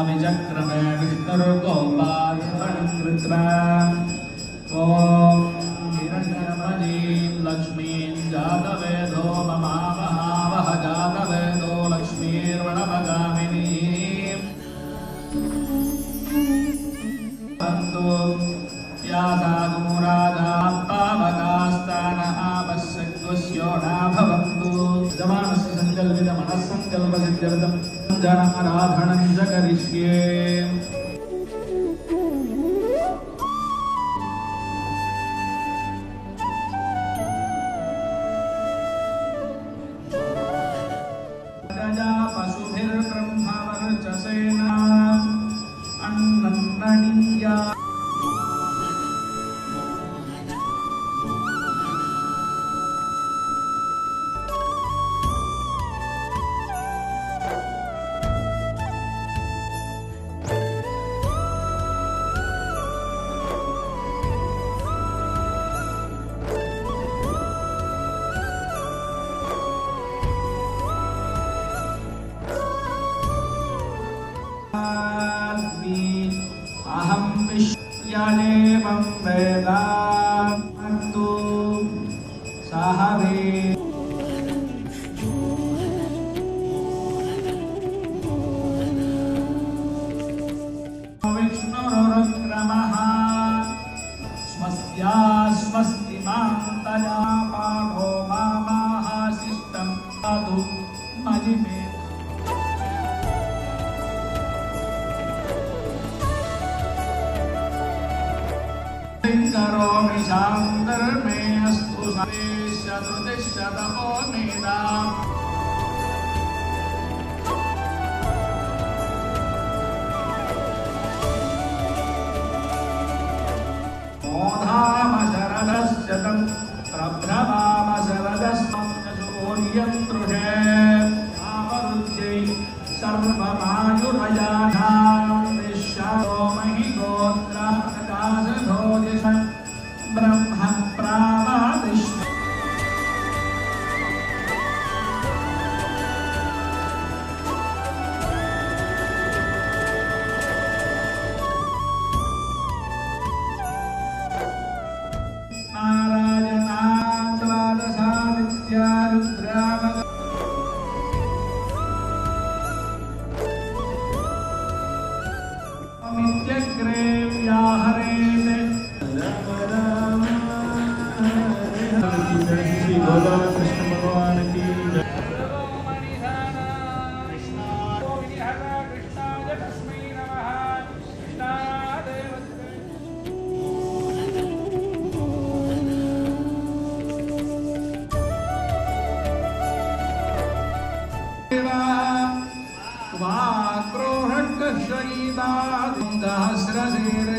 विचक्रमे विष्णुर्गोपाधिपतिं कृत्वा ॐ हिरण्यमयीं लक्ष्मीं जातवेदो ममावहावह जातवेदो लक्ष्मीर्वणमगामिनीं या सागुराजापावकास्तानः पश्यग्वस्यो न भवन्तु जमानस्य संकल्पित मनस्संकल्पसिद्ध्यर्थं जन आराधनं च करिष्ये पशुभिर्ब्रह्मवर्चसेना अन्नन्ननीया अहं विश्वदेवं वेदान्तु सह विष्णुरुक्रमः स्वस्या स्वस्ति मां तया पाठो मामाहाशिष्टं तदु मजिमे करोमि शान्तर्मे अस्तु शतृतिशतपो मेदाम् मोधाम शरदश्शतं प्रभ्रवाम शरदस्तं सूर्यं दृढे आवरुद्यै सर्वमायुरयाधां विश्वतो महि गोत्रा ब्रह्म प्रावादिष्ट नारायणाद्वादशादित्या रुद्रावद अमित्यग्रे व्याहरेते श्री भगवान कृष्ण भगवान की वाक्रोहक शहीदा सहस्रशीर